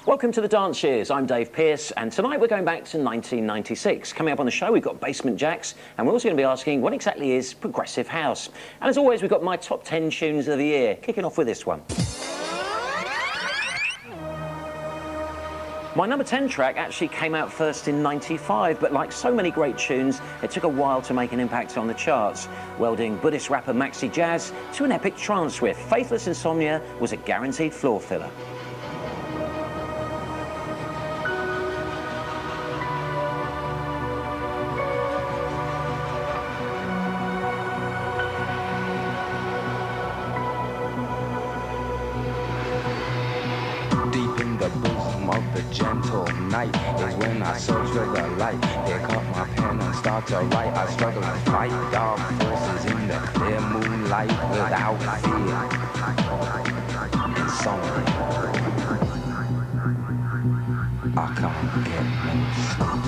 Welcome to the Dance Years. I'm Dave Pearce, and tonight we're going back to 1996. Coming up on the show, we've got Basement Jaxx, and we're also going to be asking what exactly is progressive house. And as always, we've got my top 10 tunes of the year, kicking off with this one. My number 10 track actually came out first in '95, but like so many great tunes, it took a while to make an impact on the charts, welding Buddhist rapper maxi jazz to an epic trance riff. Faithless Insomnia was a guaranteed floor filler. Gentle night is when I search for the light. Pick up my pen and start to write. I struggle to fight dark forces in the clear moonlight without fear. Insomnia. I can't get no sleep.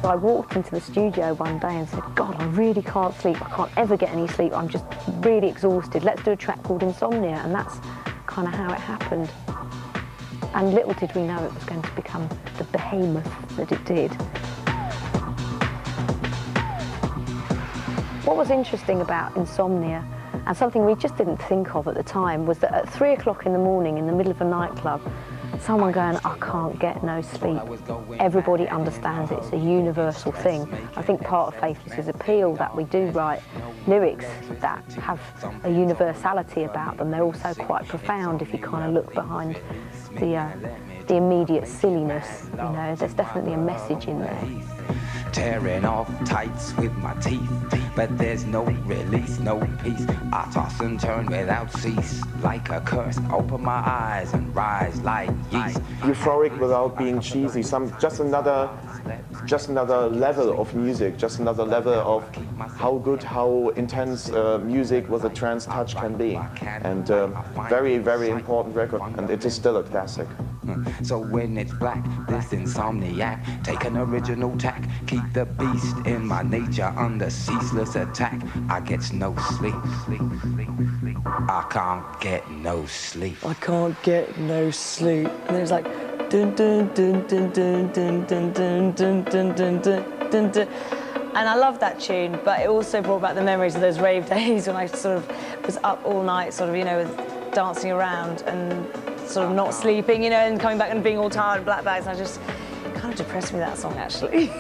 I walked into the studio one day and said, God, I really can't sleep. I can't ever get any sleep. I'm just really exhausted. Let's do a track called Insomnia. And that's kind of how it happened. And little did we know it was going to become the behemoth that it did. What was interesting about Insomnia, and something we just didn't think of at the time, was that at 3 o'clock in the morning, in the middle of a nightclub, someone going, I can't get no sleep. Everybody understands it's a universal thing. I think part of Faithless's appeal that we do write lyrics that have a universality about them. They're also quite profound if you kind of look behind the immediate silliness. You know, there's definitely a message in there. Tearing off tights with my teeth, but there's no release, no peace. I toss and turn without cease, like a curse. Open my eyes and rise like yeast. Euphoric without being cheesy. Just another level of music. Just another level of how good, how intense music with a trance touch can be. And very, very important record. And it is still a classic. So when it's black, this insomniac, take an original tack, keep the beast in my nature under ceaseless attack. I get no sleep. I can't get no sleep. I can't get no sleep. And then it's like dun dun dun dun dun dun dun dun dun dun dun dun dun. And I love that tune, but it also brought back the memories of those rave days when I sort of was up all night, sort of, you know, dancing around and sort of not sleeping, you know, and coming back and being all tired and black bags. And I just kind of depressed me, that song, actually.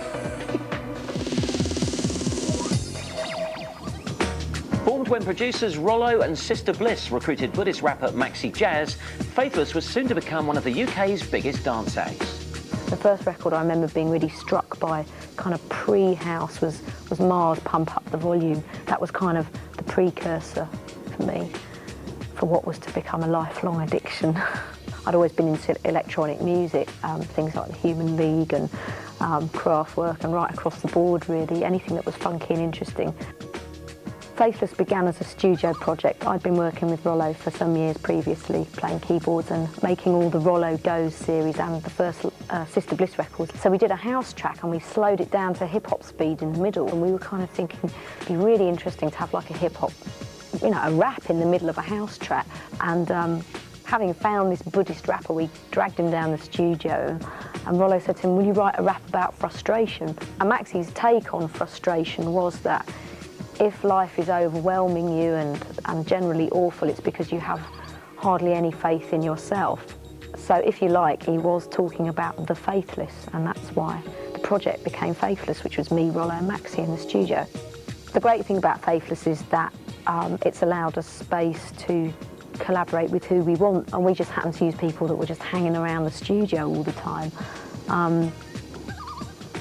Formed when producers Rollo and Sister Bliss recruited Buddhist rapper maxi jazz, Faithless was soon to become one of the UK's biggest dance acts. The first record I remember being really struck by, kind of pre-house, was Mars' Pump Up the Volume. That was kind of the precursor for me for what was to become a lifelong addiction. I'd always been into electronic music, things like the Human League and Kraftwerk, and right across the board really, anything that was funky and interesting. Faithless began as a studio project. I'd been working with Rollo for some years previously, playing keyboards and making all the Rollo Goes series and the first Sister Bliss records. So we did a house track and we slowed it down to hip-hop speed in the middle, and we were kind of thinking it'd be really interesting to have like a hip-hop, you know, a rap in the middle of a house track. And having found this Buddhist rapper, we dragged him down the studio, and Rollo said to him, will you write a rap about frustration? And Maxi's take on frustration was that if life is overwhelming you and generally awful, it's because you have hardly any faith in yourself. So if you like, he was talking about the faithless, and that's why the project became Faithless, which was me, Rollo and Maxi in the studio. The great thing about Faithless is that it's allowed us space to collaborate with who we want, and we just happened to use people that were just hanging around the studio all the time.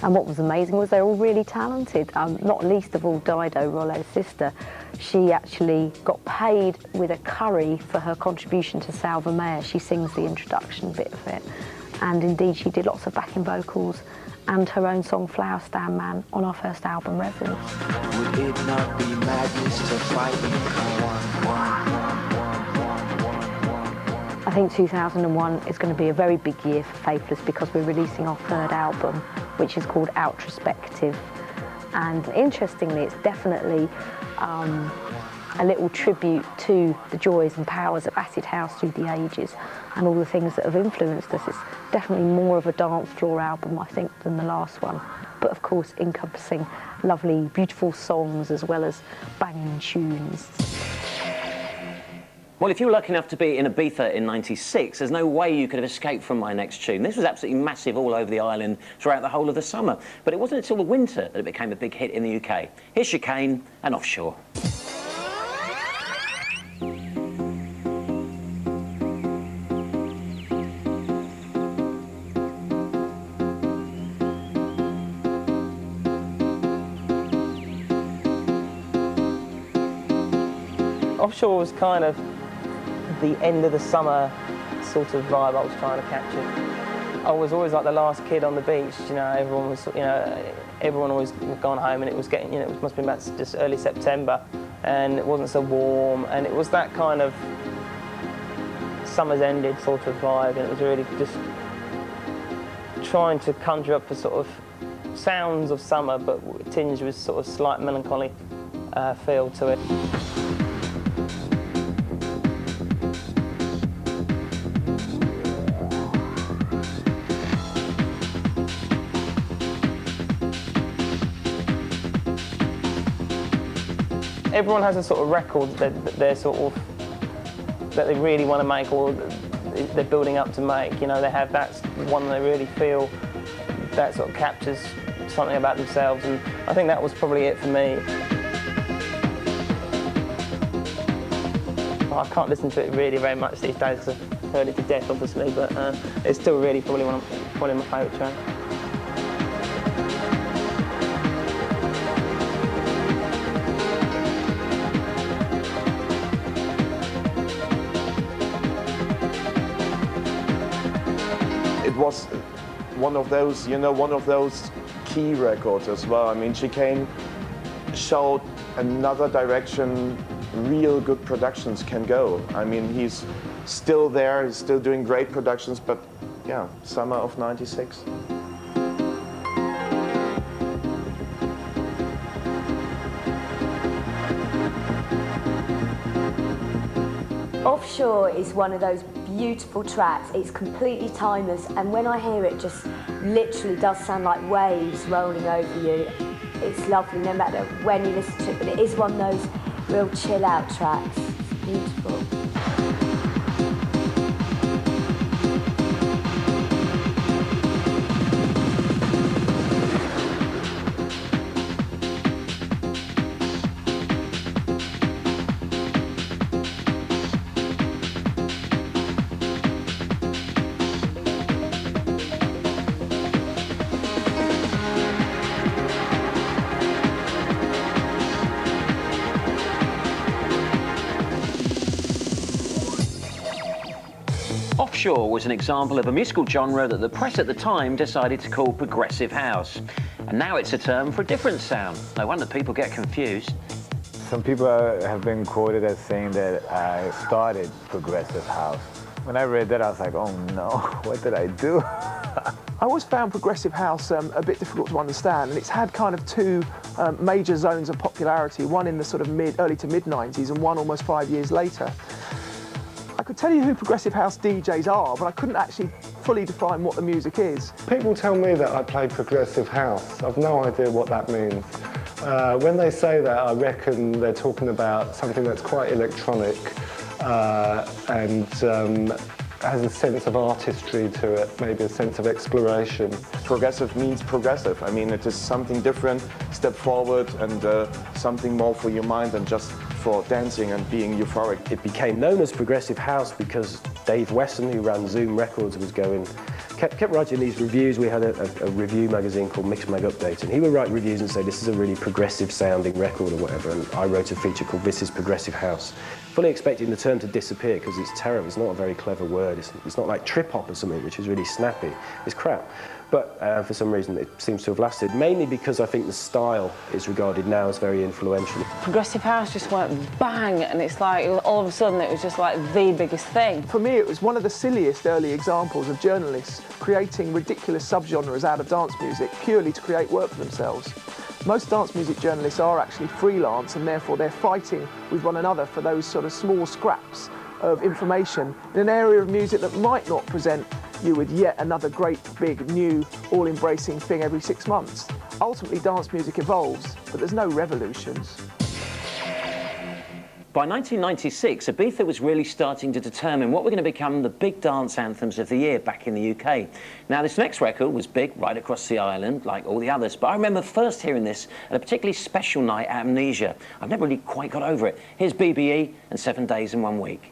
And what was amazing was they're all really talented, not least of all Dido, Rollo's sister. She actually got paid with a curry for her contribution to Salva Meyer. She sings the introduction bit of it. And indeed, she did lots of backing vocals and her own song Flower Stand Man on our first album, Reveals. Would it not be madness to fight? I think 2001 is going to be a very big year for Faithless because we're releasing our third album, which is called Outrospective. And interestingly, it's definitely a a little tribute to the joys and powers of acid house through the ages and all the things that have influenced us. It's definitely more of a dance floor album, I think, than the last one, but of course encompassing lovely, beautiful songs as well as banging tunes. Well, if you were lucky enough to be in Ibiza in '96, there's no way you could have escaped from my next tune. This was absolutely massive all over the island throughout the whole of the summer. But it wasn't until the winter that it became a big hit in the UK. Here's Chicane and Offshore. Offshore was kind of the end of the summer sort of vibe I was trying to capture. I was always like the last kid on the beach, you know, everyone always gone home and it was getting, you know, it must have been about just early September and it wasn't so warm and it was that kind of summer's ended sort of vibe and it was really just trying to conjure up a sort of sounds of summer but tinged with sort of slight melancholy feel to it. Everyone has a sort of record that they really want to make or they're building up to make. You know, they have that one they really feel that sort of captures something about themselves, and I think that was probably it for me. I can't listen to it really very much these days because I've heard it to death, obviously, but it's still really probably one of my favourite tracks. It was one of those, you know, one of those key records as well. I mean, Chicane showed another direction real good productions can go. I mean, he's still there, he's still doing great productions, but yeah, summer of '96. Offshore is one of those beautiful tracks. It's completely timeless, and when I hear it, just literally does sound like waves rolling over you. It's lovely no matter when you listen to it, but it is one of those real chill out tracks. It's beautiful. Offshore was an example of a musical genre that the press at the time decided to call progressive house. And now it's a term for a different sound. No wonder people get confused. Some people have been quoted as saying that I started progressive house. When I read that, I was like, oh no, what did I do? I always found progressive house a bit difficult to understand, and it's had kind of two major zones of popularity, one in the sort of early to mid-90s and one almost 5 years later. I could tell you who progressive house DJs are, but I couldn't actually fully define what the music is. People tell me that I play progressive house. I've no idea what that means. When they say that, I reckon they're talking about something that's quite electronic and has a sense of artistry to it, maybe a sense of exploration. Progressive means progressive. I mean, it is something different, step forward, and something more for your mind than just for dancing and being euphoric. It became known as progressive house because Dave Wesson, who ran Zoom Records, was kept writing these reviews. We had a review magazine called Mix Mag Update, and he would write reviews and say, this is a really progressive sounding record or whatever, and I wrote a feature called This is Progressive House, fully expecting the term to disappear because it's terrible. It's not a very clever word. It's not like trip-hop or something, which is really snappy. It's crap. But for some reason it seems to have lasted, mainly because I think the style is regarded now as very influential. Progressive house just went bang, and it's like all of a sudden it was just like the biggest thing. For me, it was one of the silliest early examples of journalists creating ridiculous subgenres out of dance music purely to create work for themselves. Most dance music journalists are actually freelance, and therefore they're fighting with one another for those sort of small scraps of information in an area of music that might not present you with yet another great, big, new, all-embracing thing every 6 months. Ultimately, dance music evolves, but there's no revolutions. By 1996, Ibiza was really starting to determine what were going to become the big dance anthems of the year back in the UK. Now, this next record was big right across the island, like all the others, but I remember first hearing this at a particularly special night at Amnesia. I've never really quite got over it. Here's BBE and 7 Days in 1 Week.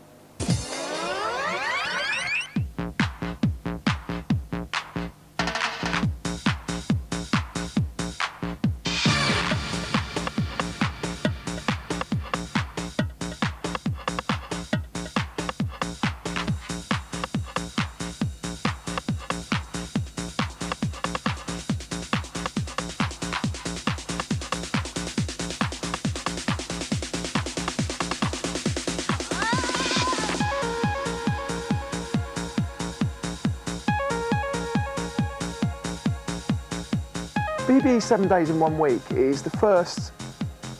BBE's 7 Days in 1 Week is the first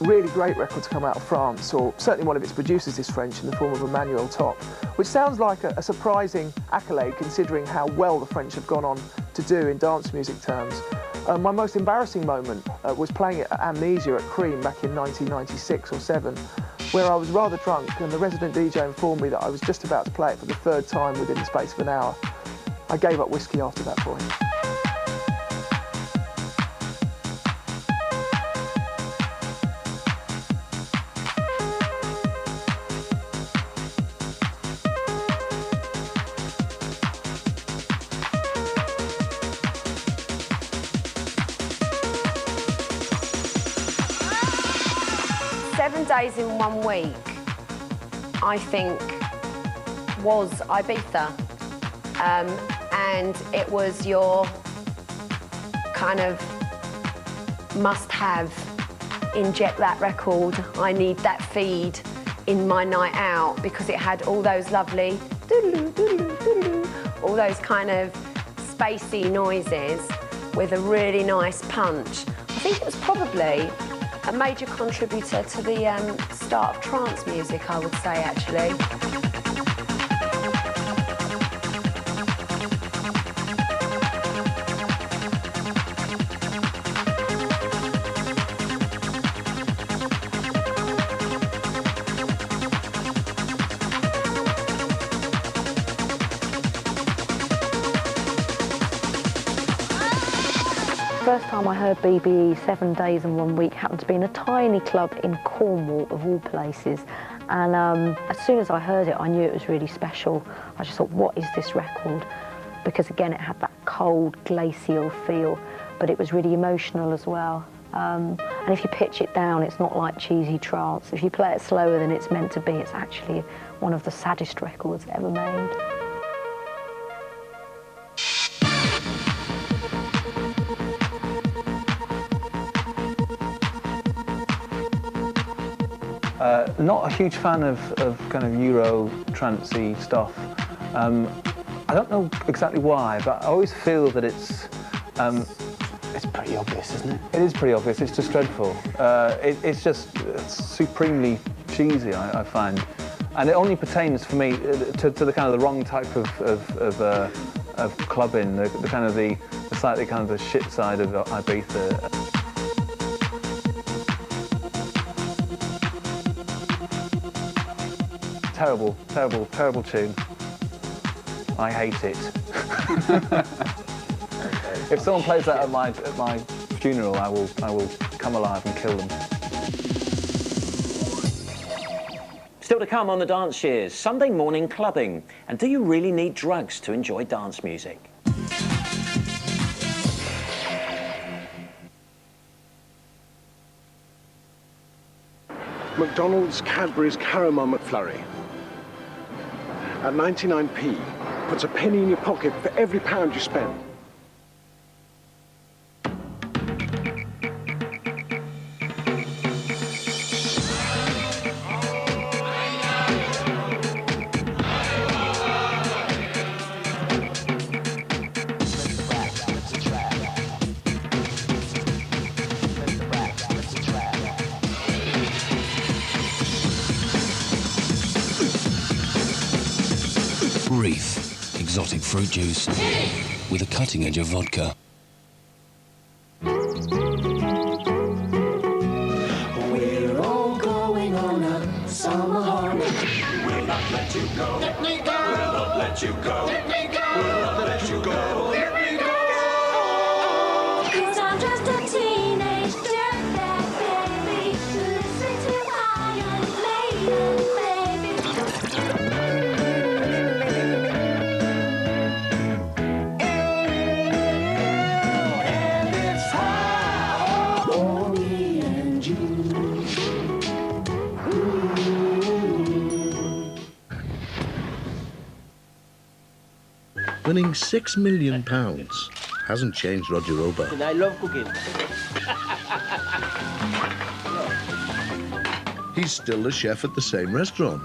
really great record to come out of France, or certainly one of its producers is French in the form of Emmanuel Top, which sounds like a surprising accolade considering how well the French have gone on to do in dance music terms. My most embarrassing moment was playing it at Amnesia at Cream back in 1996 or 7, where I was rather drunk and the resident DJ informed me that I was just about to play it for the 3rd time within the space of an hour. I gave up whiskey after that point. Days in 1 week, I think, was Ibiza, and it was your kind of must-have. Inject that record. I need that feed in my night out because it had all those lovely doodaloo, doodaloo, doodaloo, all those kind of spacey noises with a really nice punch. I think it was probably a major contributor to the start of trance music, I would say, actually. 'First time I heard BBE, 7 Days in 1 Week, happened to be in a tiny club in Cornwall, of all places. And as soon as I heard it, I knew it was really special. I just thought, what is this record? Because again, it had that cold, glacial feel, but it was really emotional as well. And if you pitch it down, it's not like cheesy trance. If you play it slower than it's meant to be, it's actually one of the saddest records ever made. Not a huge fan of kind of Euro trancey stuff. I don't know exactly why, but I always feel that it's pretty obvious, isn't it? It is pretty obvious. It's just dreadful. It's just supremely cheesy, I find, and it only pertains for me to the kind of the wrong type of clubbing, the kind of the slightly kind of the shit side of Ibiza. Terrible, terrible, terrible tune. I hate it. If someone plays that at my funeral, I will come alive and kill them. Still to come on the Dance Shears, Sunday morning clubbing. And do you really need drugs to enjoy dance music? McDonald's Cadbury's Caramel McFlurry at 99p puts a penny in your pocket for every pound you spend. Reef, exotic fruit juice with a cutting edge of vodka. We're all going on a summer holiday. We'll not let you go. Let me go. We'll not let you go. Let me go. We'll not let you go. Let me go. 'Cause I'm just a teenage dirtbag baby. Listen to Iron Maiden, baby. And it's high for me and you. Winning £6 million hasn't changed Roger Roebuck. And I love cooking. He's still the chef at the same restaurant.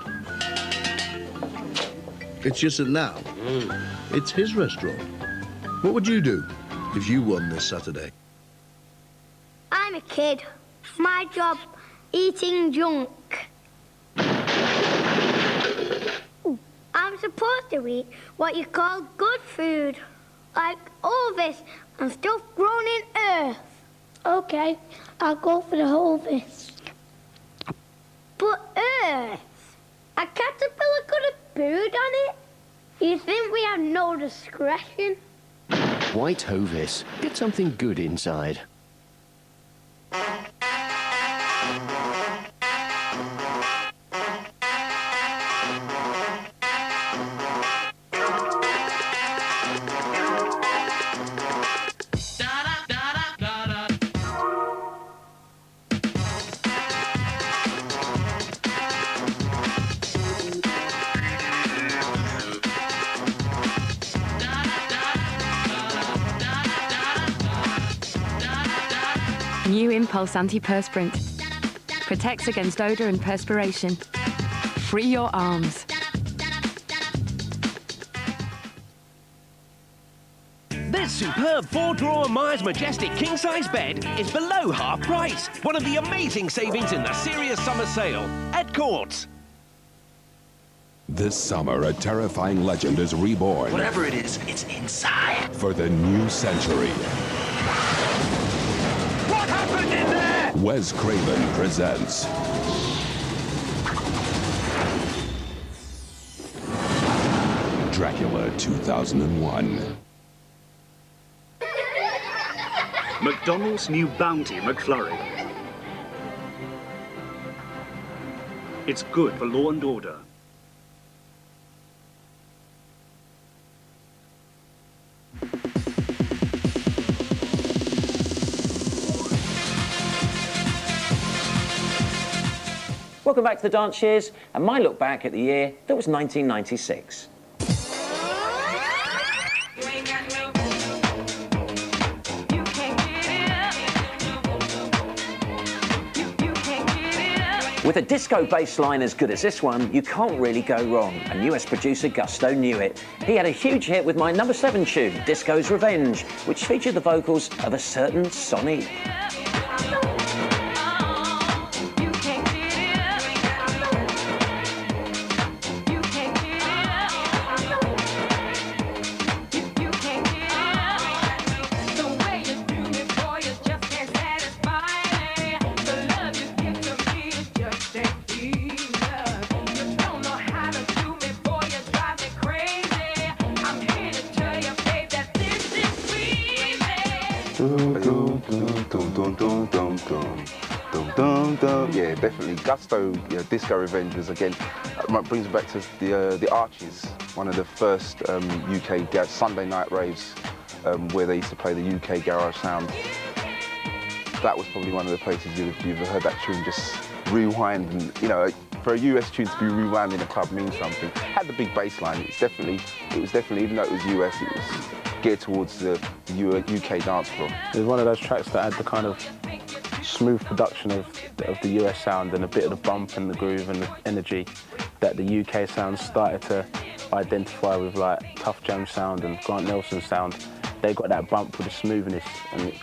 It's just that now, it's his restaurant. What would you do if you won this Saturday? I'm a kid. My job, eating junk. I'm supposed to eat what you call good food, like Orvis and stuff grown in earth. Okay, I'll go for the Orvis. But earth? A caterpillar could have pooed on it? You think we have no discretion? White Hovis. Get something good inside. New Impulse Anti-Perspirant. Protects against odour and perspiration. Free your arms. This superb 4-drawer Myers Majestic king-size bed is below half price. One of the amazing savings in the serious summer sale at Courts. This summer, a terrifying legend is reborn. Whatever it is, it's inside. For the new century. What happened in there? Wes Craven presents Dracula 2001. McDonald's new Bounty McFlurry. It's good for law and order. Welcome back to the Dance Years, and my look back at the year that was 1996. With a disco bass line as good as this one, you can't really go wrong, and US producer Gusto knew it. He had a huge hit with my #7 tune, Disco's Revenge, which featured the vocals of a certain Sonny. Yeah, definitely. Gusto, Disco Revenge was again, brings me back to the Archies, one of the first UK Sunday night raves where they used to play the UK garage sound. That was probably one of the places you've heard that tune just rewind, and for a US tune to be rewound in a club means something. Had the big bass line. It was definitely, even though it was US, it was geared towards the UK dance floor. It was one of those tracks that had the kind of smooth production of the US sound and a bit of the bump and the groove and the energy that the UK sound started to identify with, like Tough Jam sound and Grant Nelson sound. They got that bump with the smoothness, and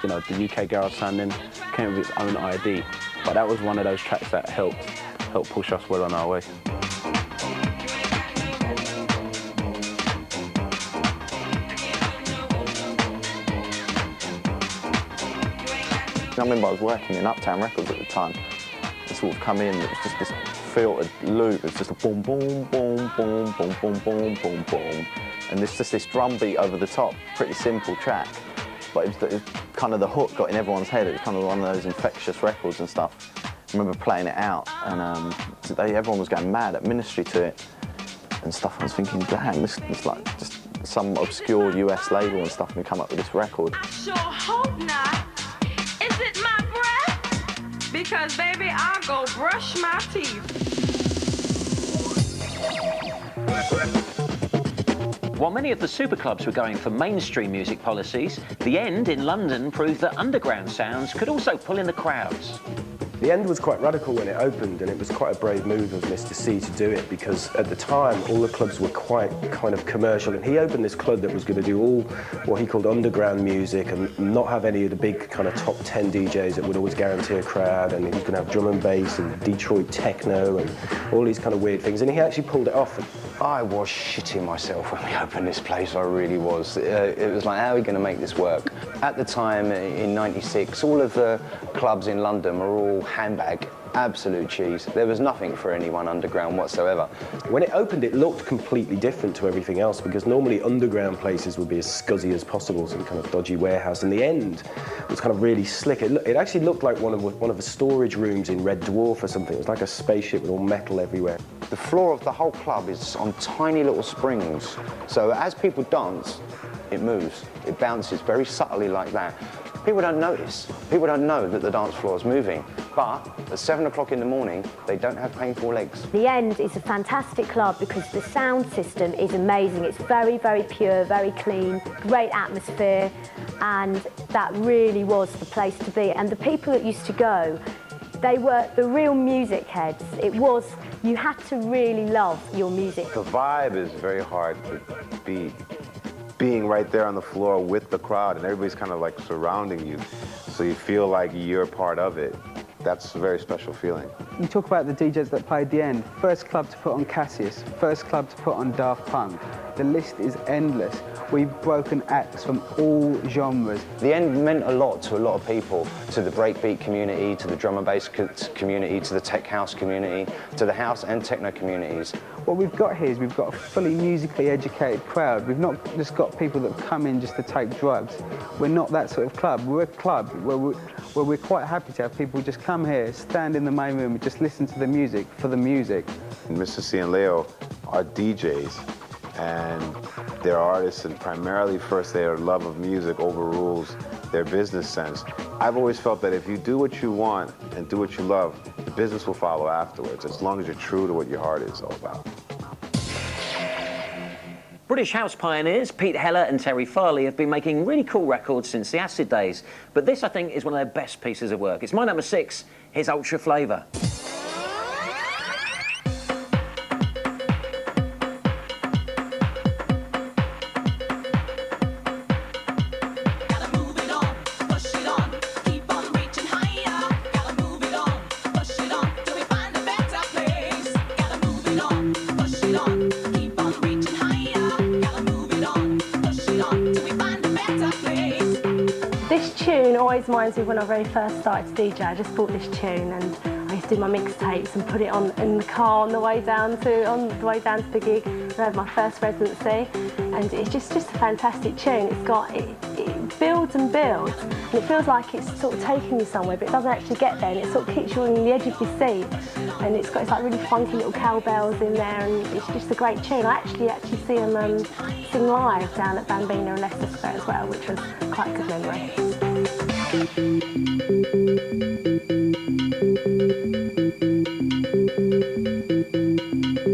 the UK garage sound then came with its own ID. But that was one of those tracks that helped push us well on our way. I remember I was working in Uptown Records at the time. I sort of come in, it was just this filtered loop. It's just a boom, boom, boom, boom, boom, boom, boom, boom, boom. And there's just this drum beat over the top, pretty simple track. But it was kind of the hook got in everyone's head. It was kind of one of those infectious records and stuff. I remember playing it out, and everyone was going mad at Ministry to it and stuff. I was thinking, damn, this is like just some obscure US label and stuff, and we come up with this record. Sure hope not. Is it my breath? Because baby, I'll go brush my teeth. While many of the superclubs were going for mainstream music policies, The End in London proved that underground sounds could also pull in the crowds. The End was quite radical when it opened, and it was quite a brave move of Mr. C to do it, because at the time all the clubs were quite kind of commercial, and he opened this club that was going to do all what he called underground music and not have any of the big kind of top 10 DJs that would always guarantee a crowd, and he was going to have drum and bass and Detroit techno and all these kind of weird things, and he actually pulled it off. I was shitting myself when we opened this place, I really was. It was like, how are we going to make this work? At the time, in '96, all of the clubs in London were all handbag, absolute cheese. There was nothing for anyone underground whatsoever. When it opened, it looked completely different to everything else, because normally underground places would be as scuzzy as possible, some kind of dodgy warehouse. In The End, it was kind of really slick. It actually looked like one of the storage rooms in Red Dwarf or something. It was like a spaceship with all metal everywhere. The floor of the whole club is on tiny little springs, so as people dance, it moves. It bounces very subtly like that. People don't notice. People don't know that the dance floor is moving. But at 7 o'clock in the morning, they don't have painful legs. The End is a fantastic club because the sound system is amazing. It's very, very pure, very clean, great atmosphere, and that really was the place to be. And the people that used to go, they were the real music heads. It was, you had to really love your music. The vibe is very hard to beat. Being right there on the floor with the crowd and everybody's kind of like surrounding you, so you feel like you're part of it. That's a very special feeling. You talk about the DJs that played The End. First club to put on Cassius, first club to put on Daft Punk. The list is endless. We've broken acts from all genres. The End meant a lot to a lot of people, to the breakbeat community, to the drum and bass community, to the tech house community, to the house and techno communities. What we've got here is we've got a fully musically educated crowd. We've not just got people that come in just to take drugs. We're not that sort of club. We're a club where we're quite happy to have people just come here, stand in the main room and just listen to the music for the music. Mr. C and Leo are DJs, and they're artists, and primarily first their love of music overrules their business sense. I've always felt that if you do what you want and do what you love, the business will follow afterwards, as long as you're true to what your heart is all about. British house pioneers Pete Heller and Terry Farley have been making really cool records since the acid days, but this, I think, is one of their best pieces of work. It's my number 6, here's Ultra Flavour. Always reminds me when I very first started to DJ. I just bought this tune and I used to do my mixtapes and put it on in the car on the way down to the gig. And I had my first residency, and it's just a fantastic tune. It builds and builds, and it feels like it's sort of taking you somewhere, but it doesn't actually get there, and it sort of keeps you on the edge of your seat. And it's like really funky little cowbells in there, and it's just a great tune. I actually see them sing live down at Bambina and Leicester Square as well, which was quite a good memory.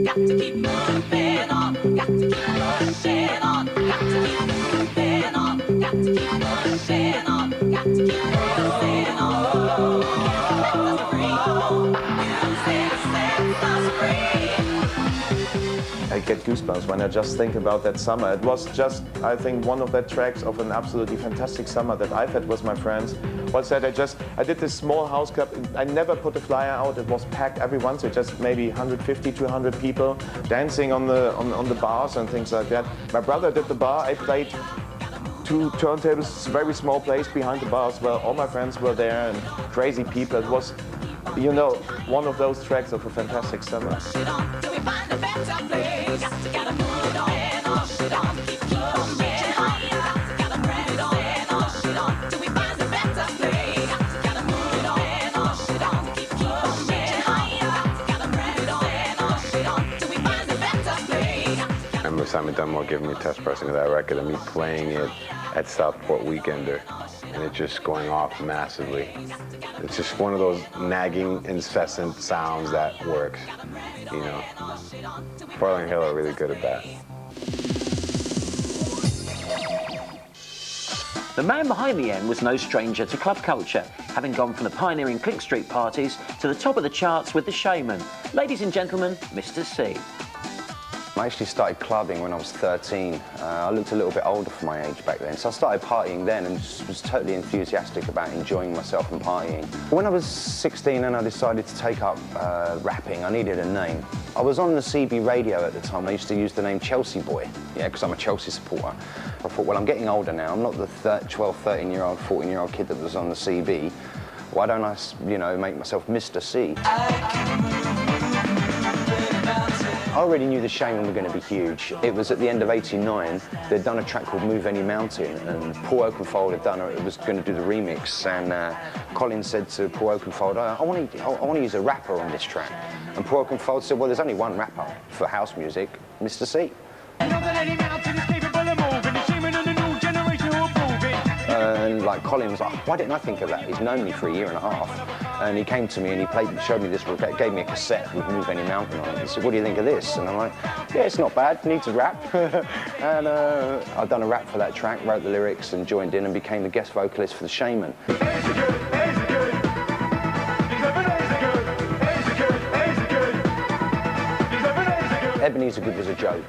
Got to keep moving on, got to keep pushing on, got to keep moving on, got to keep pushing on, got to keep pushing on. Let us breathe, music sets us free. I get goosebumps when I just think about that summer. It was just, I think, one of the tracks of an absolutely fantastic summer that I've had with my friends. Was that I did this small house club. I never put a flyer out. It was packed every once, so just maybe 150, 200 people dancing on the bars and things like that. My brother did the bar. I played 2 turntables, very small place behind the bar as well. All my friends were there and crazy people. It was, you know, one of those tracks of a fantastic summer. Simon Dunmore giving me test pressing of that record and me playing it at Southport Weekender and it just going off massively. It's just one of those nagging, incessant sounds that works, you know. Farley Hill are really good at that. The man behind the M was no stranger to club culture, having gone from the pioneering Clink Street parties to the top of the charts with the Shaman. Ladies and gentlemen, Mr. C. I actually started clubbing when I was 13. I looked a little bit older for my age back then, so I started partying then and just was totally enthusiastic about enjoying myself and partying. When I was 16 and I decided to take up rapping, I needed a name. I was on the CB radio at the time. I used to use the name Chelsea Boy, yeah, because I'm a Chelsea supporter. I thought, well, I'm getting older now. I'm not the 12, 13-year-old, 14-year-old kid that was on the CB. Why don't I, you know, make myself Mr. C? I already knew the Shaman were going to be huge. It was at the end of '89. They'd done a track called Move Any Mountain, and Paul Oakenfold had done it. Was going to do the remix, and Colin said to Paul Oakenfold, I want to use a rapper on this track. And Paul Oakenfold said, well, there's only one rapper for house music, Mr. C. And like Colin was like, why didn't I think of that? He's known me for 1.5 years. And he came to me and he showed me this, gave me a cassette with Move Any Mountain on it. He said, what do you think of this? And I'm like, yeah, it's not bad, needs a rap. And I'd done a rap for that track, wrote the lyrics and joined in and became the guest vocalist for the Shaman. Ebenezer Good was a joke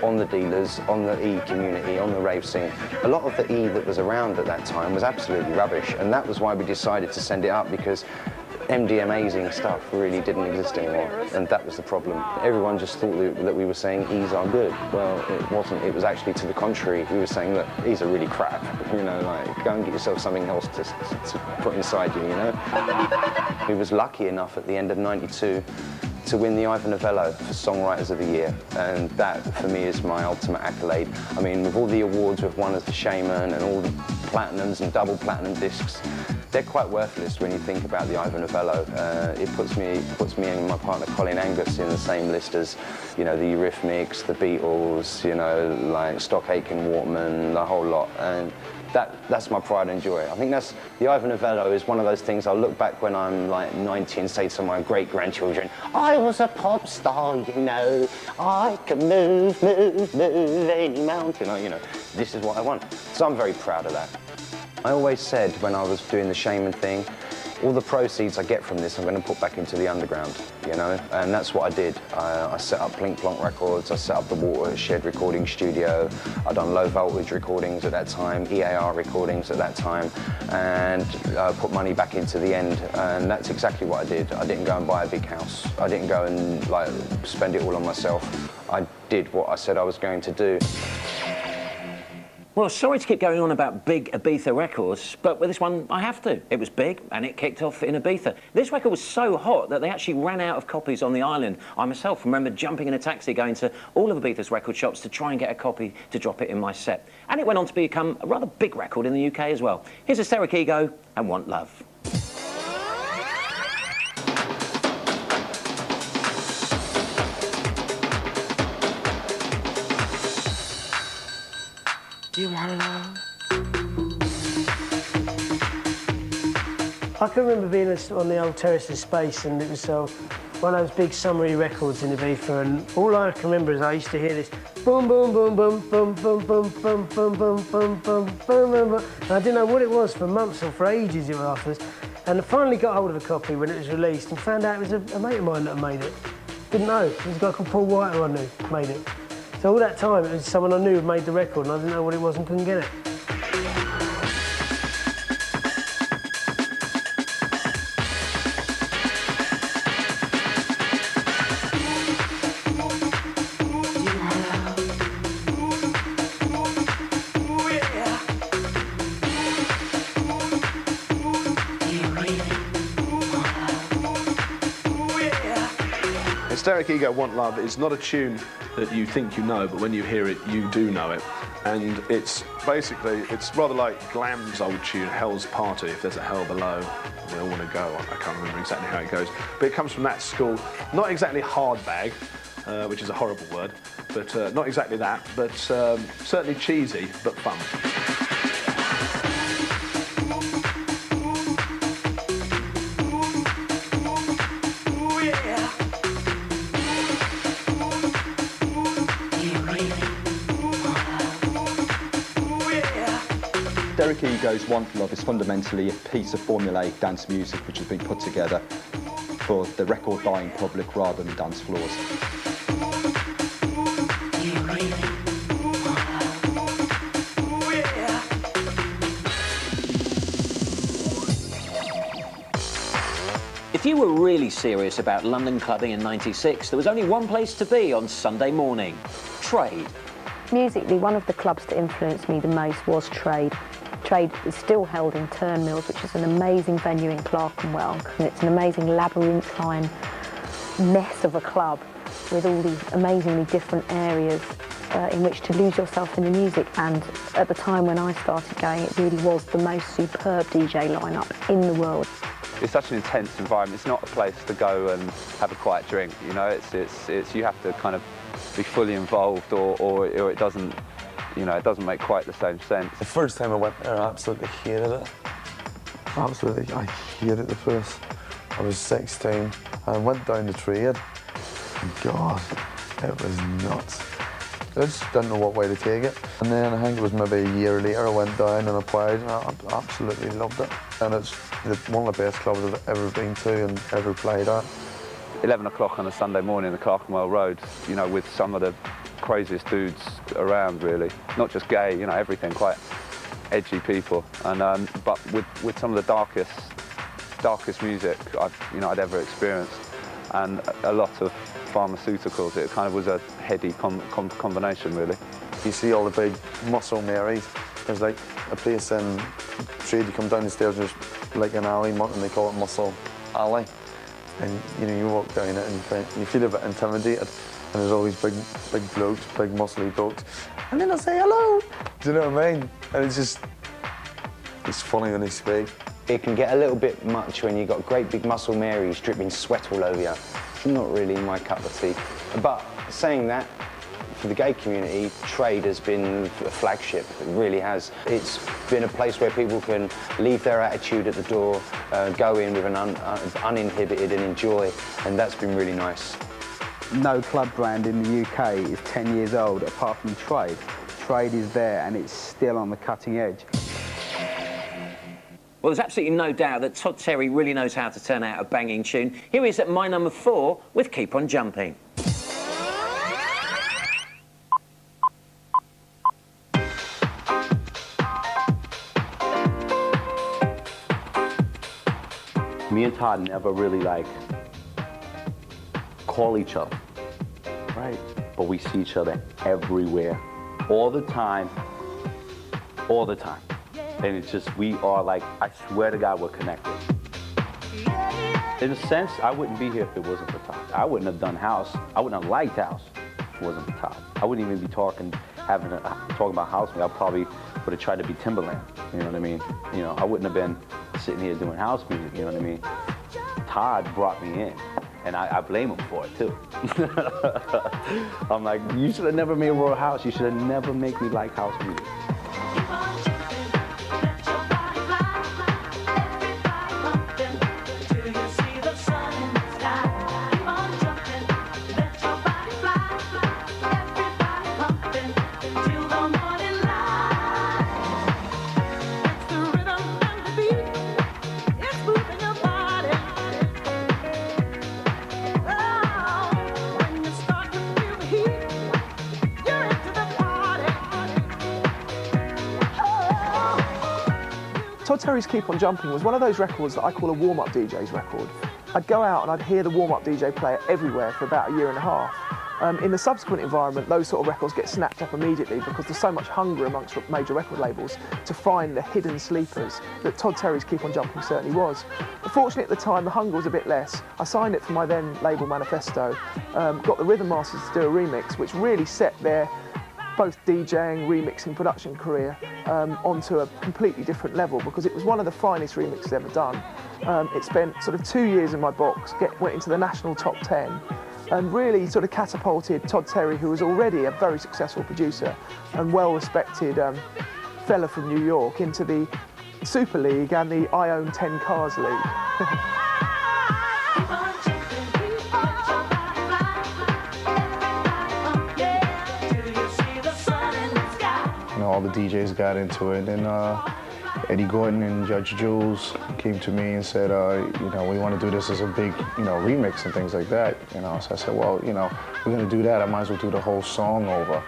on the dealers, on the E community, on the rave scene. A lot of the E that was around at that time was absolutely rubbish, and that was why we decided to send it up, because MDMA-ing stuff really didn't exist anymore, and that was the problem. Everyone just thought that we were saying E's are good. Well, it wasn't. It was actually to the contrary. We were saying, look, E's are really crap. You know, like, go and get yourself something else to put inside you, you know? We was lucky enough at the end of '92 to win the Ivor Novello for Songwriters of the Year, and that for me is my ultimate accolade. I mean, with all the awards we've won as the Shaman and all the platinums and double platinum discs, they're quite worthless when you think about the Ivor Novello. It puts me and my partner Colin Angus in the same list as, you know, the Eurythmics, the Beatles, you know, like Stock Aitken Waterman, the whole lot. And that's my pride and joy. I think that's, the Ivor Novello is one of those things I'll look back when I'm like 90 and say to my great-grandchildren, I was a pop star, you know, I can move any mountain, you know, this is what I want. So I'm very proud of that. I always said when I was doing the Shaman thing, all the proceeds I get from this I'm going to put back into the underground, you know, and that's what I did. I set up Plink Plonk Records, I set up the Watershed recording studio, I'd done low voltage recordings at that time, EAR recordings at that time, and put money back into the end, and that's exactly what I did. I didn't go and buy a big house. I didn't go and like spend it all on myself. I did what I said I was going to do. Well, sorry to keep going on about big Ibiza records, but with this one, I have to. It was big, and it kicked off in Ibiza. This record was so hot that they actually ran out of copies on the island. I myself remember jumping in a taxi, going to all of Ibiza's record shops to try and get a copy to drop it in my set. And it went on to become a rather big record in the UK as well. Here's Hysteric Ego and Want Love. Do you want love? I can remember being on the old terrace of Space, and it was one of those big summery records in Ibiza, and all I can remember is I used to hear this boom, boom, boom, boom, boom, boom, boom, boom, boom, boom, boom, boom, boom, boom, and I didn't know what it was for months or for ages it was afterwards, and I finally got hold of a copy when it was released and found out it was a mate of mine that made it. Didn't know. It was a guy called Paul White who I knew made it. So all that time it was someone I knew who made the record, and I didn't know what it was and couldn't get it. Derek Ego, Want Love is not a tune that you think you know, but when you hear it, you do know it. And it's basically, it's rather like Glam's old tune, Hell's Party, if there's a hell below, we all want to go. I can't remember exactly how it goes. But it comes from that school. Not exactly hard bag, which is a horrible word, but not exactly that, but certainly cheesy, but fun. Derek Ego's Want Love is fundamentally a piece of formulaic dance music which has been put together for the record-buying public rather than dance floors. If you were really serious about London clubbing in '96, there was only one place to be on Sunday morning: Trade. Musically, one of the clubs that influenced me the most was Trade. Trade is still held in Turnmills, which is an amazing venue in Clerkenwell, and it's an amazing labyrinthine mess of a club with all these amazingly different areas in which to lose yourself in the music. And at the time when I started going, it really was the most superb DJ lineup in the world. It's such an intense environment. It's not a place to go and have a quiet drink. You know, it's you have to kind of be fully involved, or it doesn't. You know, it doesn't make quite the same sense. The first time I went there, I absolutely hated it. Absolutely, I hated the place. I was 16, I went down to Trade. God, it was nuts. I just didn't know what way to take it. And then I think it was maybe a year later I went down and applied, and I absolutely loved it. And it's one of the best clubs I've ever been to and ever played at. 11 o'clock on a Sunday morning, the Clerkenwell Road, you know, with some of the craziest dudes around, really. Not just gay, you know, everything, quite edgy people. And but with some of the darkest music I'd ever experienced, and a lot of pharmaceuticals. It kind of was a heady combination, really. You see all the big muscle Marys. There's like a place in Trade, you come down the stairs, there's like an alley, and they call it Muscle Alley. And you know, you walk down it and you feel a bit intimidated. And there's all these big blokes, big muscly blokes. And then they'll say hello. Do you know what I mean? And it's funny when they speak. It can get a little bit much when you've got great big muscle Marys dripping sweat all over you. It's not really my cup of tea. But saying that, for the gay community, Trade has been a flagship. It really has. It's been a place where people can leave their attitude at the door, go in with an uninhibited and enjoy, and that's been really nice. No club brand in the UK is 10 years old apart from Trade. Trade is there and it's still on the cutting edge. Well, there's absolutely no doubt that Todd Terry really knows how to turn out a banging tune. Here he is at my number 4 with Keep On Jumping. Me and Todd never really call each other, right? But we see each other everywhere, all the time. And it's just, we are I swear to God, we're connected. In a sense, I wouldn't be here if it wasn't for Todd. I wouldn't have done House. I wouldn't have liked House if it wasn't for Todd. I wouldn't even be talking about House. I probably would have tried to be Timberland, you know what I mean? You know, I wouldn't have been sitting here doing house music, you know what I mean? Todd brought me in, and I blame him for it too. I'm like, you should have never made Royal House. You should have never made me like house music. Todd Terry's Keep On Jumping was one of those records that I call a warm-up DJ's record. I'd go out and I'd hear the warm-up DJ play it everywhere for about a year and a half. In the subsequent environment, those sort of records get snapped up immediately because there's so much hunger amongst major record labels to find the hidden sleepers that Todd Terry's Keep On Jumping certainly was. Unfortunately, at the time, the hunger was a bit less. I signed it for my then label Manifesto, got the Rhythm Masters to do a remix, which really set their both DJing, remixing, production career onto a completely different level because it was one of the finest remixes ever done. It spent sort of 2 years in my box, went into the national top 10, and really sort of catapulted Todd Terry, who was already a very successful producer and well-respected fella from New York, into the Super League and the I Own 10 Cars League. All the DJs got into it, and Eddie Gordon and Judge Jules came to me and said, you know, we want to do this as a big, you know, remix and things like that. You know, so I said, well, you know, we're going to do that. I might as well do the whole song over.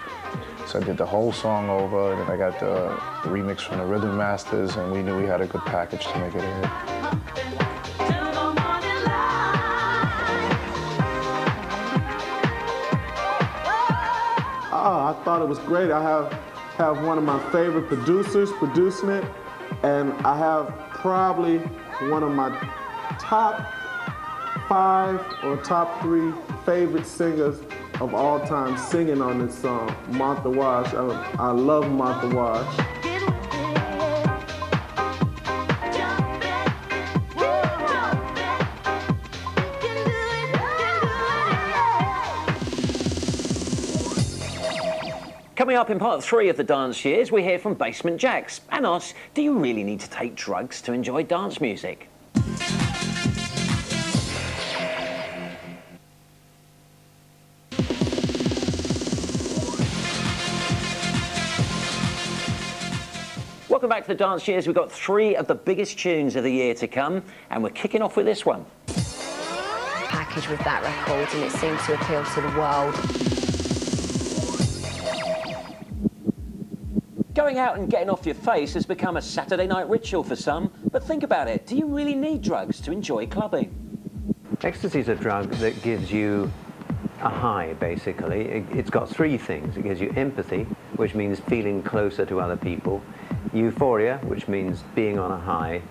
So I did the whole song over, and then I got the remix from the Rhythm Masters, and we knew we had a good package to make it a hit. Oh, I thought it was great. I have one of my favorite producers producing it, and I have probably one of my top 5 or top 3 favorite singers of all time singing on this song, Martha Wash. I love Martha Wash. Coming up in part 3 of the dance years, we hear from Basement Jaxx and ask, do you really need to take drugs to enjoy dance music? Welcome back to the dance years. We've got 3 of the biggest tunes of the year to come, and we're kicking off with this one. Package with that record, and it seemed to appeal to the world. Going out and getting off your face has become a Saturday night ritual for some, but think about it, do you really need drugs to enjoy clubbing? Ecstasy is a drug that gives you a high, basically. It's got 3 things. It gives you empathy, which means feeling closer to other people, euphoria, which means being on a high,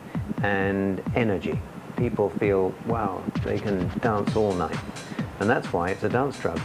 and energy. People feel, wow, they can dance all night, and that's why it's a dance drug.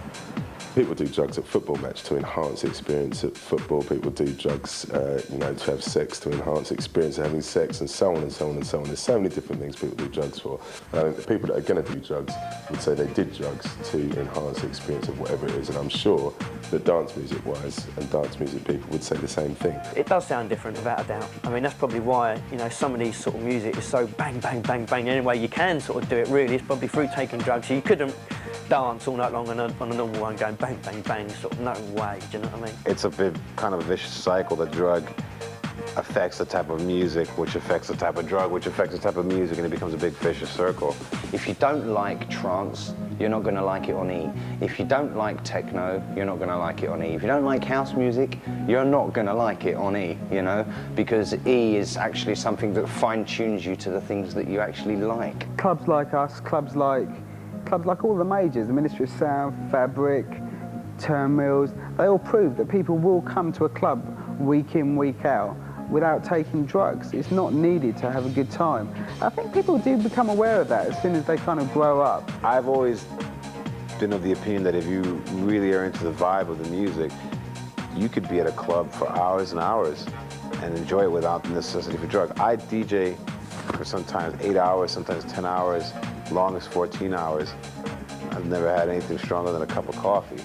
People do drugs at football match to enhance the experience at football. People do drugs, you know, to have sex to enhance the experience of having sex, and so on and so on and so on. There's so many different things people do drugs for. The people that are going to do drugs would say they did drugs to enhance the experience of whatever it is, and I'm sure that dance music-wise and dance music people would say the same thing. It does sound different, without a doubt. I mean, that's probably why, you know, some of these sort of music is so bang, bang, bang, bang. The only way you can sort of do it really is probably through taking drugs. So you couldn't dance all night long on a normal one going bang, bang, bang, sort of no way, do you know what I mean? It's a bit kind of a vicious cycle. The drug affects the type of music, which affects the type of drug, which affects the type of music, and it becomes a big vicious circle. If you don't like trance, you're not going to like it on E. If you don't like techno, you're not going to like it on E. If you don't like house music, you're not going to like it on E, you know, because E is actually something that fine-tunes you to the things that you actually like. Clubs like us, clubs like all the majors, the Ministry of Sound, Fabric, Turnmills, they all prove that people will come to a club week in, week out without taking drugs. It's not needed to have a good time. I think people do become aware of that as soon as they kind of grow up. I've always been of the opinion that if you really are into the vibe of the music, you could be at a club for hours and hours and enjoy it without the necessity for drug. I DJ for sometimes 8 hours, sometimes 10 hours, longest 14 hours. I've never had anything stronger than a cup of coffee.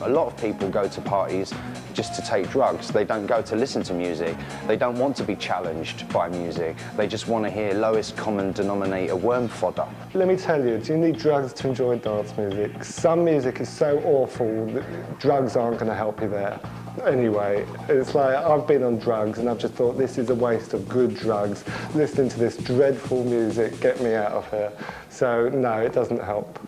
A lot of people go to parties just to take drugs. They don't go to listen to music. They don't want to be challenged by music. They just want to hear lowest common denominator worm fodder. Let me tell you, do you need drugs to enjoy dance music? Some music is so awful that drugs aren't going to help you there. Anyway, it's like I've been on drugs and I've just thought this is a waste of good drugs. Listening to this dreadful music, get me out of here. So no, it doesn't help.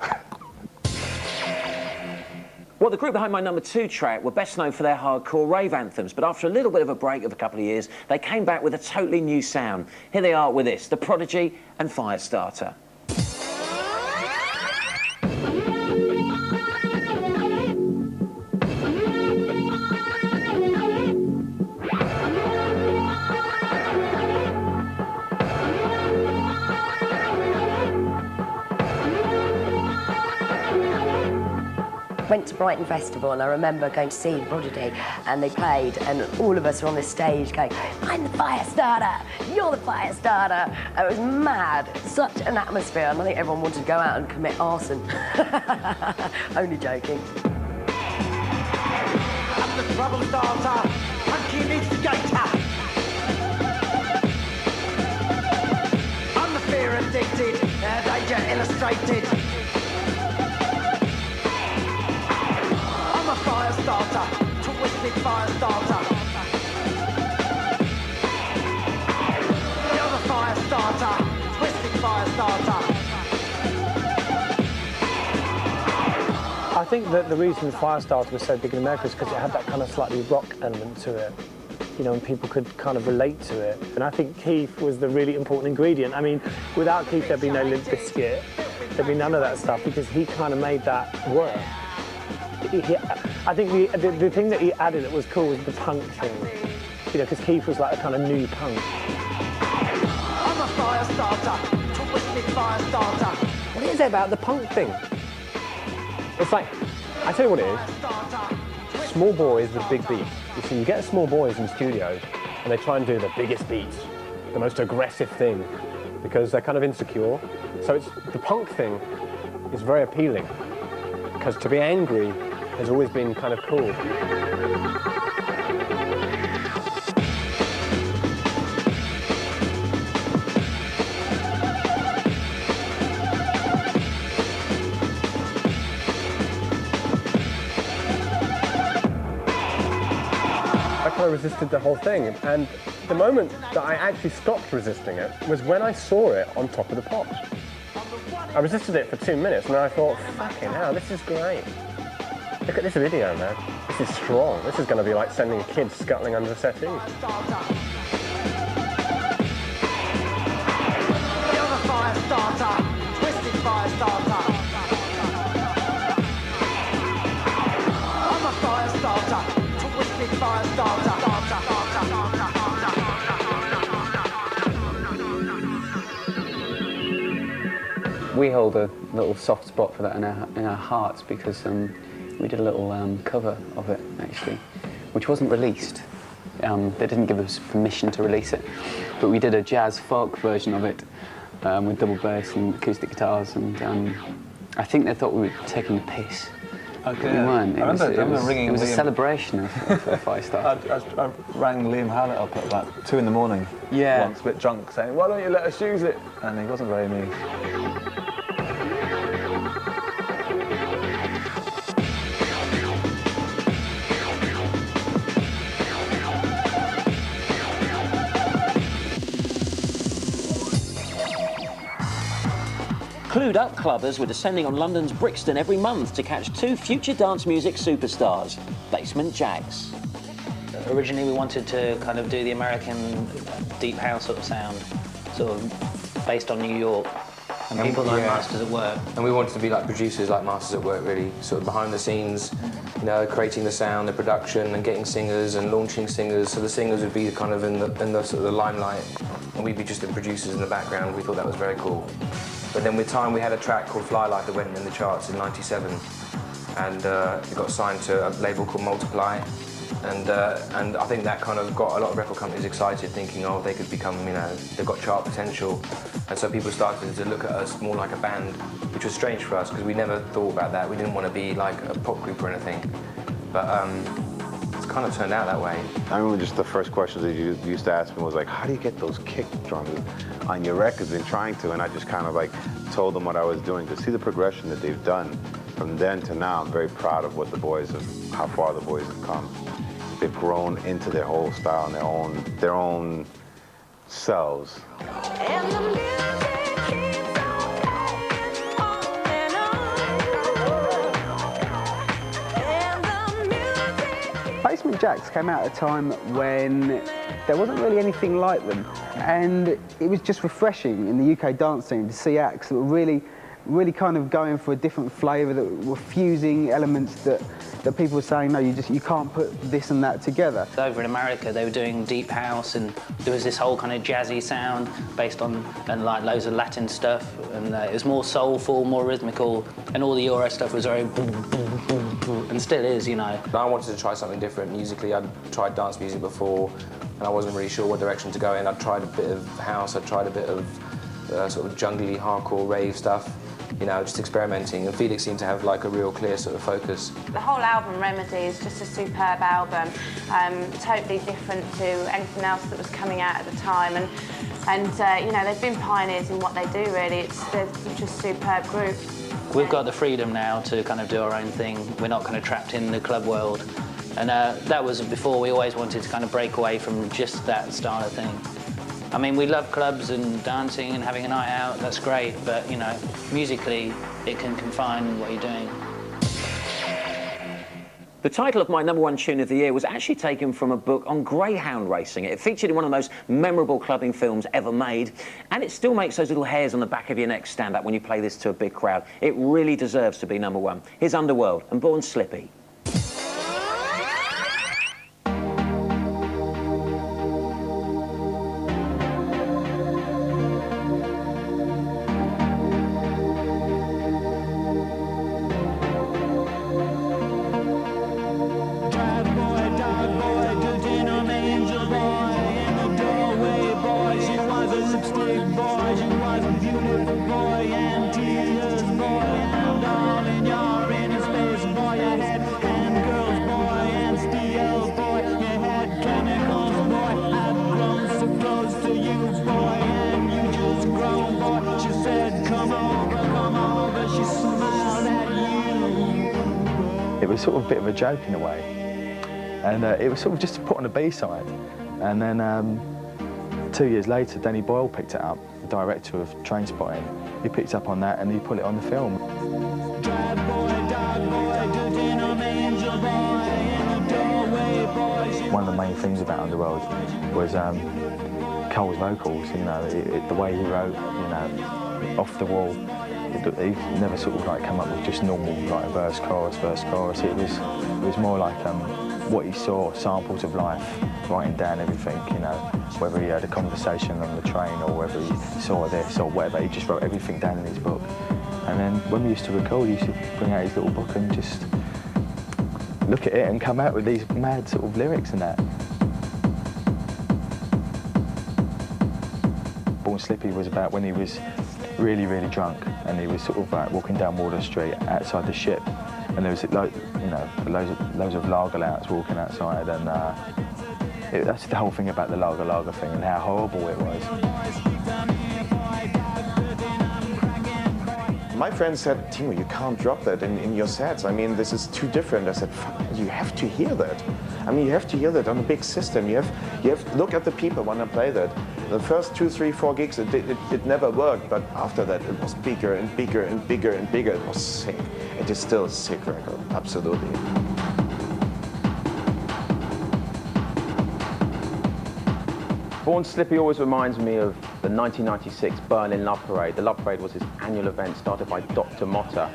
Well, the group behind my number 2 track were best known for their hardcore rave anthems, but after a little bit of a break of a couple of years, they came back with a totally new sound. Here they are with this, The Prodigy and Firestarter. went to Brighton Festival, and I remember going to see Prodigy, and they played, and all of us were on this stage going, I'm the fire starter, you're the fire starter. And it was mad, such an atmosphere, and I think everyone wanted to go out and commit arson. Only joking. I'm the trouble starter, monkey needs to gator. I'm the fear addicted, danger illustrated. I'm a fire starter, twisted fire starter. You're the fire starter, twisted fire starter. I think that the reason Firestarter was so big in America is because it had that kind of slightly rock element to it, you know, and people could kind of relate to it. And I think Keith was the really important ingredient. I mean, without Keith, there'd be no Limp Bizkit, there'd be none of that stuff, because he kind of made that work. I think the thing that he added that was cool was the punk thing, you know, because Keith was like a kind of new punk. I'm a fire starter, twisted fire starter. What is it about the punk thing? It's like, I tell you what it is, small boys with big beats. You see, you get small boys in studios and they try and do the biggest beats, the most aggressive thing, because they're kind of insecure. So the punk thing is very appealing, because to be angry has always been kind of cool. I resisted the whole thing, and the moment that I actually stopped resisting it was when I saw it on Top of the Pops. I resisted it for 2 minutes and then I thought, fucking hell, this is great. Look at this video, man. This is strong. This is going to be like sending kids scuttling under the settees. You're the fire starter, twisted fire starter. I'm a fire starter, twisted fire starter. We hold a little soft spot for that in our hearts, because we did a little cover of it, actually, which wasn't released. They didn't give us permission to release it, but we did a jazz folk version of it with double bass and acoustic guitars, and I think they thought we were taking the piss. Okay, we weren't. I remember ringing It was Liam. a celebration of Firestarter. I rang Liam Howlett up at about 2 in the morning. Yeah. Once, a bit drunk, saying, "Why don't you let us use it?" And he wasn't very amused. Clued Up clubbers were descending on London's Brixton every month to catch 2 future dance music superstars, Basement Jaxx. Originally we wanted to kind of do the American deep house sort of sound, sort of based on New York, and people like Masters at Work. And we wanted to be like producers like Masters at Work, really, sort of behind the scenes, you know, creating the sound, the production, and getting singers and launching singers. So the singers would be kind of in the sort of the limelight, and we'd be just the producers in the background. We thought that was very cool. But then with time, we had a track called Fly Like that went in the charts in '97, and it got signed to a label called Multiply, and I think that kind of got a lot of record companies excited, thinking, oh, they could become, you know, they've got chart potential, and so people started to look at us more like a band, which was strange for us because we never thought about that. We didn't want to be like a pop group or anything, but it's kind of turned out that way. I remember just the first questions that you used to ask me was like, how do you get those kick drums on your records? And trying to, and I just kind of like told them what I was doing. To see the progression that they've done from then to now, I'm very proud of what the boys have, how far the boys have come. They've grown into their whole style and their own selves. Basement Jaxx came out at a time when there wasn't really anything like them, and it was just refreshing in the UK dance scene to see acts that were really really kind of going for a different flavour, that were fusing elements that people were saying, no, you can't put this and that together. Over in America, they were doing deep house, and there was this whole kind of jazzy sound based on, and like loads of Latin stuff, and it was more soulful, more rhythmical, and all the Euro stuff was very boom, boom, boom, boom, and still is, you know. I wanted to try something different musically. I'd tried dance music before, and I wasn't really sure what direction to go in. I'd tried a bit of house, I'd tried a bit of sort of jungly, hardcore rave stuff, you know, just experimenting, and Felix seemed to have like a real clear sort of focus. The whole album, Remedy, is just a superb album, totally different to anything else that was coming out at the time, and you know, they've been pioneers in what they do, really. They're just a superb group. We've got the freedom now to kind of do our own thing. We're not kind of trapped in the club world, and that was before. We always wanted to kind of break away from just that style of thing. I mean, we love clubs and dancing and having a night out, that's great, but, you know, musically, it can confine what you're doing. The title of my #1 tune of the year was actually taken from a book on greyhound racing. It featured in one of the most memorable clubbing films ever made, and it still makes those little hairs on the back of your neck stand up when you play this to a big crowd. It really deserves to be #1. Here's Underworld and Born Slippy. It was sort of a bit of a joke in a way, and it was sort of just to put on a B-side. And then 2 years later, Danny Boyle picked it up, the director of Trainspotting. He picked up on that and he put it on the film. One of the main things about Underworld was Cole's vocals. You know, the way he wrote, you know, off the wall. He never sort of like come up with just normal like verse, chorus. It was more like what he saw, samples of life, writing down everything, you know, whether he had a conversation on the train or whether he saw this or whatever, he just wrote everything down in his book. And then when we used to record, he used to bring out his little book and just look at it and come out with these mad sort of lyrics and that. Born Slippy was about when he was really, really drunk, and he was sort of like walking down Water Street outside the Ship, and there was, you know, loads of lager louts walking outside, and that's the whole thing about the lager thing and how horrible it was. My friend said, Timo, you can't drop that in your sets. I mean, this is too different. I said, you have to hear that. I mean, you have to hear that on a big system. You have to look at the people when I play that. The first 2, 3, 4 gigs, it never worked, but after that, it was bigger and bigger and bigger and bigger. It was sick. It is still a sick record, absolutely. Born Slippy always reminds me of the 1996 Berlin Love Parade. The Love Parade was this annual event started by Dr. Motta.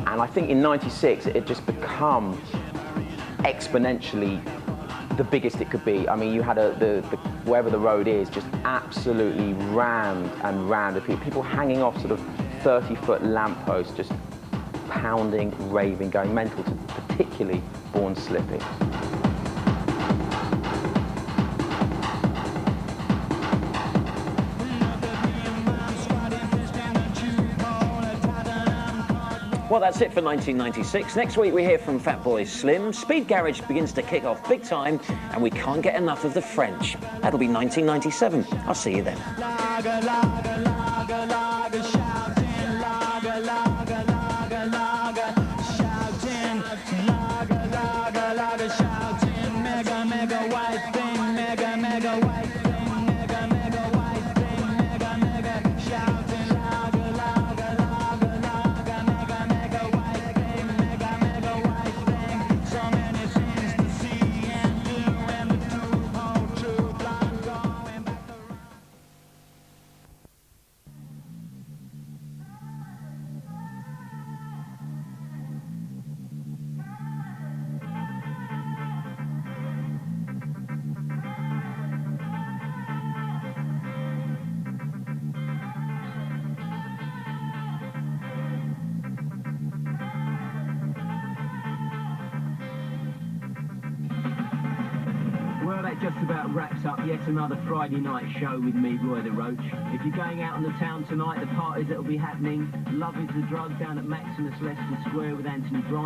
And I think in '96 it had just become exponentially the biggest it could be. I mean, you had wherever the road is, just absolutely rammed and rammed with people hanging off sort of 30-foot lampposts, just pounding, raving, going mental to particularly Born Slippy. Well, that's it for 1996. Next week we hear from Fatboy Slim. Speed Garage begins to kick off big time, and we can't get enough of the French. That'll be 1997. I'll see you then. that just about wraps up yet another Friday night show with me, Roy the Roach. If you're going out on the town tonight, the parties that will be happening, Love is the Drug down at Maximus Leicester Square with Anthony Bryan.